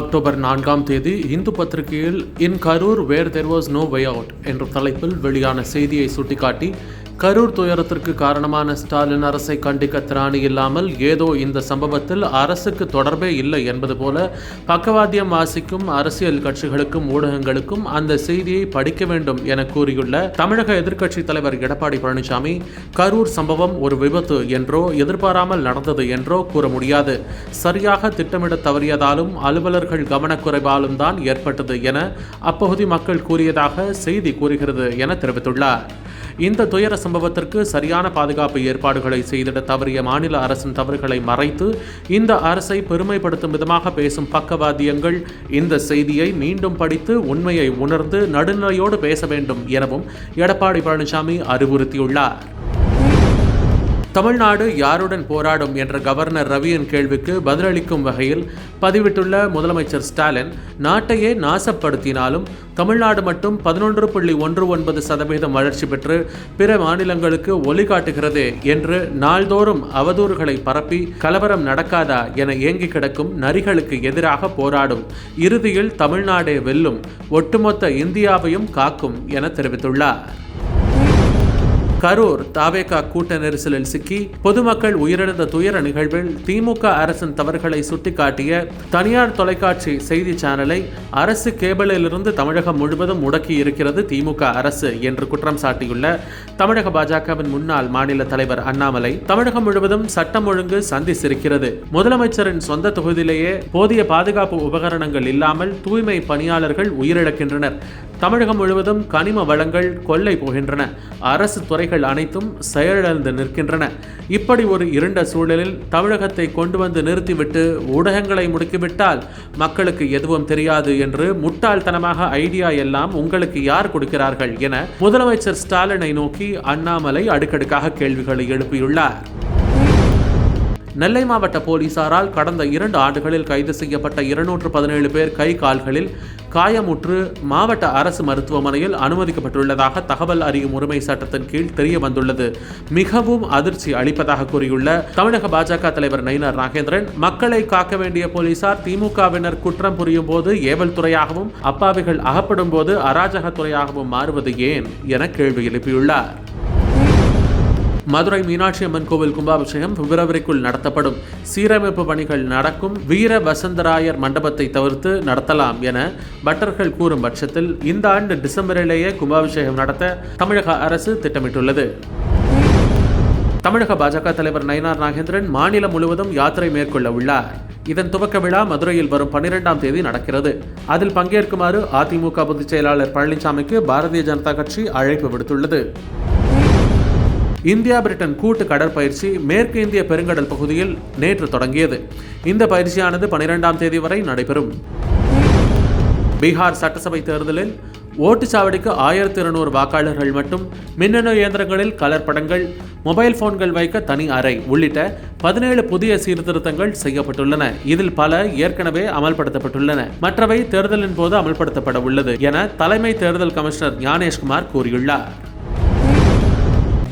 October 4ஆம் தேதி இந்து பத்திரிகையில் in Karur where there was no way out என்ற தலைப்பில் வெளியான செய்தியை சுட்டிக்காட்டி, கரூர் துயரத்திற்கு காரணமான ஸ்டாலின் அரசை கண்டிக்க திராணி இல்லாமல் ஏதோ இந்த சம்பவத்தில் அரசுக்கு தொடர்பே இல்லை என்பது போல பக்கவாத்தியம் வாசிக்கும் அரசியல் கட்சிகளுக்கும் ஊடகங்களுக்கும் அந்த செய்தியை படிக்க வேண்டும் என கூறியுள்ள தமிழக எதிர்க்கட்சித் தலைவர் எடப்பாடி பழனிசாமி, கரூர் சம்பவம் ஒரு விபத்து என்றோ எதிர்பாராமல் நடந்தது என்றோ கூற முடியாது, சரியாக திட்டமிட தவறியதாலும் அலுவலர்கள் கவனக்குறைவாலும் தான் ஏற்பட்டது என அப்பகுதி மக்கள் கூறியதாக செய்தி கூறுகிறது என தெரிவித்துள்ளார். இந்த துயர சம்பவத்திற்கு சரியான பாதுகாப்பு ஏற்பாடுகளை செய்திட தவறிய மாநில அரசின் தவறுகளை மறைத்து இந்த அரசை பெருமைப்படுத்தும் விதமாக பேசும் பக்கவாத்தியங்கள் இந்த செய்தியை மீண்டும் படித்து உண்மையை உணர்ந்து நடுநிலையோடு பேச வேண்டும் எனவும் எடப்பாடி பழனிசாமி அறிவுறுத்தியுள்ளார். தமிழ்நாடு யாருடன் போராடும் என்ற கவர்னர் ரவியின் கேள்விக்கு பதிலளிக்கும் வகையில் பதிவிட்டுள்ள முதலமைச்சர் ஸ்டாலின், நாட்டையே நாசப்படுத்தினாலும் தமிழ்நாடு மட்டும் 11.19% வளர்ச்சி பெற்று பிற மாநிலங்களுக்கு ஒளிகாட்டுகிறதே என்று நாள்தோறும் அவதூறுகளை பரப்பி கலவரம் நடக்காதா என ஏங்கி கிடக்கும் நரிகளுக்கு எதிராக போராடும், இறுதியில் தமிழ்நாடே வெல்லும், ஒட்டுமொத்த இந்தியாவையும் காக்கும் என தெரிவித்துள்ளார். கரூர் தாவேகா கூட்ட நெரிசலில் சிக்கி பொதுமக்கள் உயிரிழந்த துயர நிகழ்வில் திமுக அரசின் தவறுகளை சுட்டிக்காட்டிய தனியார் தொலைக்காட்சி செய்தி சேனலை அரசு கேபிளிலிருந்து தமிழகம் முழுவதும் முடக்கி இருக்கிறது திமுக அரசு என்று குற்றம் சாட்டியுள்ள தமிழக பாஜகவின் முன்னாள் மாநில தலைவர் அண்ணாமலை, தமிழகம் முழுவதும் சட்டம் ஒழுங்கு சந்திச்சிருக்கிறது, முதலமைச்சரின் சொந்த தொகுதியிலேயே போதிய பாதுகாப்பு உபகரணங்கள் இல்லாமல் தூய்மை பணியாளர்கள் உயிரிழக்கின்றனர், தமிழகம் முழுவதும் கனிம வளங்கள் கொள்ளை போகின்றன, அரசு துறைகள் அனைத்தும் செயலிழந்து நிற்கின்றன, இப்படி ஒரு இருண்ட சூழலில் தமிழகத்தை கொண்டு வந்து நிறுத்திவிட்டு ஊடகங்களை முடுக்கிவிட்டால் மக்களுக்கு எதுவும் தெரியாது என்று முட்டாள்தனமாக ஐடியா எல்லாம் உங்களுக்கு யார் கொடுக்கிறார்கள் என முதலமைச்சர் ஸ்டாலினை நோக்கி அண்ணாமலை அடுக்கடுக்காக கேள்விகளை எழுப்பியுள்ளார். நெல்லை மாவட்ட போலீசாரால் கடந்த 2 ஆண்டுகளில் கைது செய்யப்பட்ட 217 பேர் கை கால்களில் காயமுற்று மாவட்ட அரசு மருத்துவமனையில் அனுமதிக்கப்பட்டுள்ளதாக தகவல் அறியும் உரிமை சட்டத்தின் கீழ் தெரிய வந்துள்ளது. மிகவும் அதிர்ச்சி அளிப்பதாக கூறியுள்ள தமிழக பாஜக தலைவர் நயினார் நாகேந்திரன், மக்களை காக்க வேண்டிய போலீசார் திமுகவினர் குற்றம் புரியும் போது ஏவல் துறையாகவும் அப்பாவிகள் அகப்படும் போது அராஜக துறையாகவும் மாறுவது ஏன் என கேள்வி எழுப்பியுள்ளார். மதுரை மீனாட்சி அம்மன் கோவில் கும்பாபிஷேகம் பிப்ரவரிக்குள் நடத்தப்படும், சீரமைப்பு பணிகள் நடக்கும், வீர வசந்தராயர் மண்டபத்தை தவிர்த்து நடத்தலாம் என பட்டர்கள் கூறும் பட்சத்தில் இந்த ஆண்டு டிசம்பரிலேயே கும்பாபிஷேகம் நடத்த தமிழக அரசு திட்டமிட்டுள்ளது. தமிழக பாஜக தலைவர் நயினார் நாகேந்திரன் மாநிலம் முழுவதும் யாத்திரை மேற்கொள்ள உள்ளார். இதன் துவக்க விழா மதுரையில் வரும் 12ஆம் தேதி நடக்கிறது. அதில் பங்கேற்குமாறு அதிமுக பொதுச் செயலாளர் பழனிசாமிக்கு பாரதிய ஜனதா கட்சி அழைப்பு விடுத்துள்ளது. இந்தியா பிரிட்டன் கூட்டு கடற்பயிற்சி மேற்கு இந்திய பெருங்கடல் பகுதியில் நேற்று தொடங்கியது. இந்த பயிற்சியானது 12ஆம் தேதி வரை நடைபெறும். பீகார் சட்டசபை தேர்தலில் ஓட்டுச்சாவடிக்கு 1200 வாக்காளர்கள் மட்டும், மின்னணு இயந்திரங்களில் கலர் படங்கள், மொபைல் போன்கள் வைக்க தனி அறை உள்ளிட்ட 17 புதிய சீர்திருத்தங்கள் செய்யப்பட்டுள்ளன. இதில் பல ஏற்கனவே அமல்படுத்தப்பட்டுள்ளன, மற்றவை தேர்தலின் போது அமல்படுத்தப்பட உள்ளது என தலைமை தேர்தல் கமிஷனர் ஞானேஷ்குமார் கூறியுள்ளார்.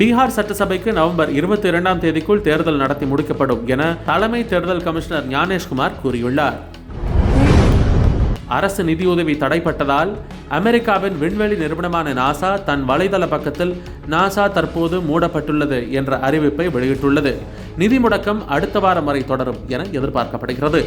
பீகார் சட்டசபைக்கு நவம்பர் 22ஆம் தேதிக்குள் தேர்தல் நடத்தி முடிக்கப்படும் என தலைமை தேர்தல் கமிஷனர் ஞானேஷ்குமார் கூறியுள்ளார். அரசு நிதியுதவி தடைப்பட்டதால் அமெரிக்காவின் விண்வெளி நிறுவனமான நாசா தன் வலைதள பக்கத்தில் நாசா தற்போது மூடப்பட்டுள்ளது என்ற அறிவிப்பை வெளியிட்டுள்ளது. நிதி முடக்கம் அடுத்த வாரம் வரை தொடரும் என எதிர்பார்க்கப்படுகிறது.